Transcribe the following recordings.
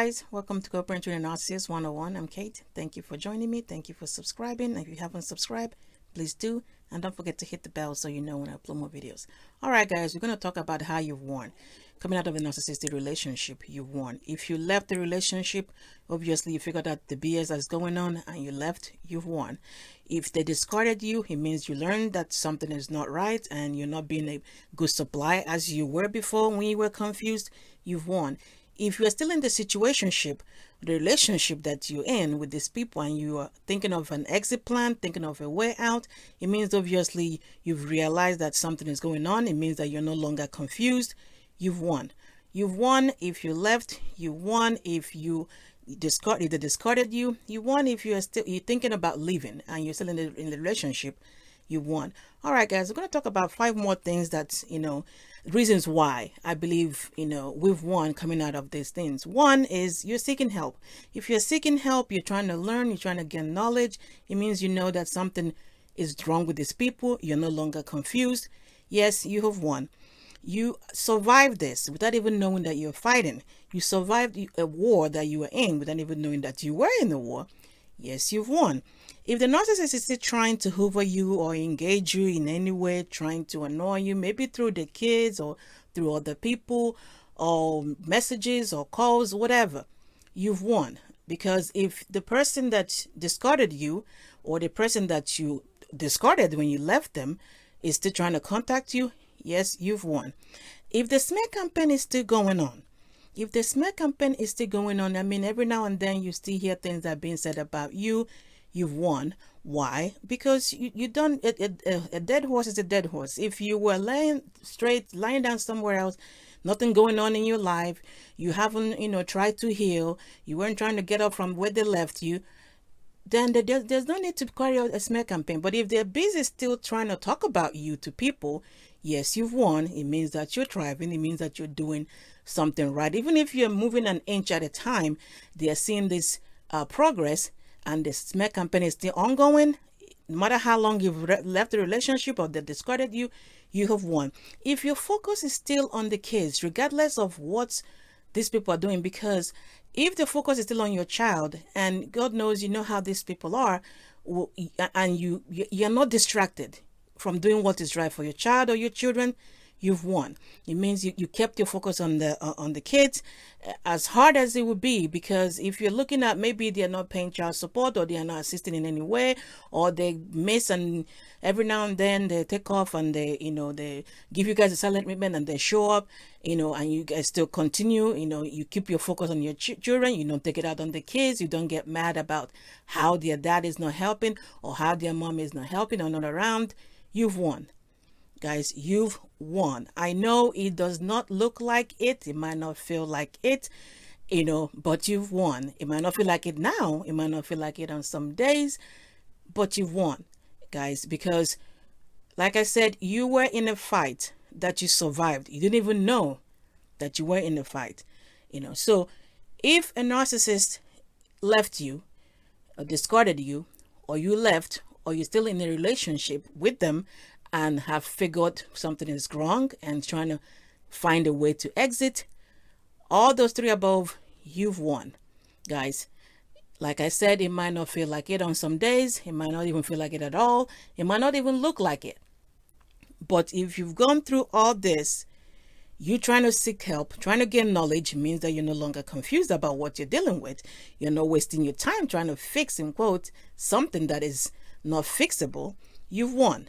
guys, welcome to Covert Narcissistic 101. I'm Kate. Thank you for joining me. Thank you for subscribing. If you haven't subscribed, please do. And don't forget to hit the bell so you know when I upload more videos. Alright guys, we're going to talk about how you've won. Coming out of a narcissistic relationship, you've won. If you left the relationship, obviously you figured out the BS that's going on and you left, you've won. If they discarded you, it means you learned that something is not right and you're not being a good supply as you were before when you were confused, you've won. If you are still in the situationship, the relationship that you're in with these people, and you are thinking of an exit plan, thinking of a way out, it means obviously you've realized that something is going on. It means that you're no longer confused. You've won. You've won if you left. You won if you they discarded you. You won if you're thinking about leaving and you're still in the relationship. You won. All right, guys, we're going to talk about 5 more things that, reasons why I believe, we've won coming out of these things. One is you're seeking help. If you're seeking help, you're trying to learn, you're trying to gain knowledge. It means you know that something is wrong with these people. You're no longer confused. Yes, you have won. You survived this without even knowing that you're fighting. You survived a war that you were in without even knowing that you were in the war. Yes, you've won. If the narcissist is still trying to hoover you or engage you in any way, trying to annoy you, maybe through the kids or through other people or messages or calls, whatever, you've won. Because if the person that discarded you or the person that you discarded when you left them is still trying to contact you, yes, you've won. If the smear campaign is still going on, I mean, every now and then you still hear things that are being said about you, you've won. Why? Because you don't, a dead horse is a dead horse. If you were lying down somewhere else, nothing going on in your life, you haven't, tried to heal, you weren't trying to get up from where they left you, then there's no need to carry out a smear campaign. But if they're busy still trying to talk about you to people, yes, you've won. It means that you're thriving. It means that you're doing something right. Even if you're moving an inch at a time, they are seeing this progress, and the smear campaign is still ongoing. No matter how long you've left the relationship or they discarded you, you have won. If your focus is still on the kids, regardless of what these people are doing, because if the focus is still on your child, and God knows you know how these people are, and you're not distracted from doing what is right for your child or your children, you've won. It means you kept your focus on the kids, as hard as it would be, because if you're looking at maybe they're not paying child support or they are not assisting in any way, or they miss and every now and then they take off and they give you guys a silent treatment and they show up, and you guys still continue, you keep your focus on your children, you don't take it out on the kids, you don't get mad about how their dad is not helping or how their mom is not helping or not around. You've won. Guys, you've won. I know it does not look like it. It might not feel like it, but you've won. It might not feel like it now. It might not feel like it on some days, but you've won, guys, because like I said, you were in a fight that you survived. You didn't even know that you were in a fight, So if a narcissist left you or discarded you, or you left, or you're still in a relationship with them and have figured something is wrong and trying to find a way to exit, all those 3 above, you've won, guys. Like I said, it might not feel like it on some days. It might not even feel like it at all. It might not even look like it. But if you've gone through all this, you trying to seek help, trying to get knowledge, means that you're no longer confused about what you're dealing with. You're not wasting your time trying to fix, in quote, something that is not fixable. You've won.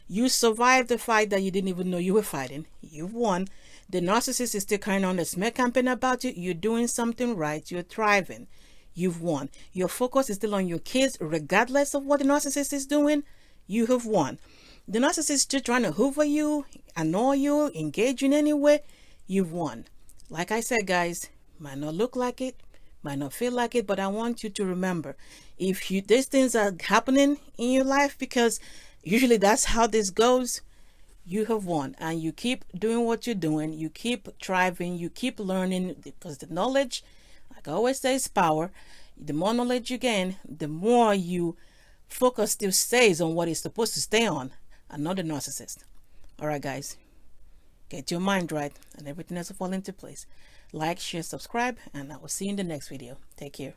You survived the fight that you didn't even know you were fighting. You've won. The narcissist is still carrying on the smear campaign about you. You're doing something right. You're thriving. You've won. Your focus is still on your kids, regardless of what the narcissist is doing. You have won. The narcissist is still trying to hoover you, annoy you, engage you in any way. You've won. Like I said, guys, might not look like it, might not feel like it, but I want you to remember, if these things are happening in your life, because usually that's how this goes, you have won. And you keep doing what you're doing. You keep thriving. You keep learning, because the knowledge, like I always say, is power. The more knowledge you gain, the more you focus still stays on what it's supposed to stay on, and not the narcissist. All right, guys. Get your mind right, and everything else will fall into place. Like, share, subscribe, and I will see you in the next video. Take care.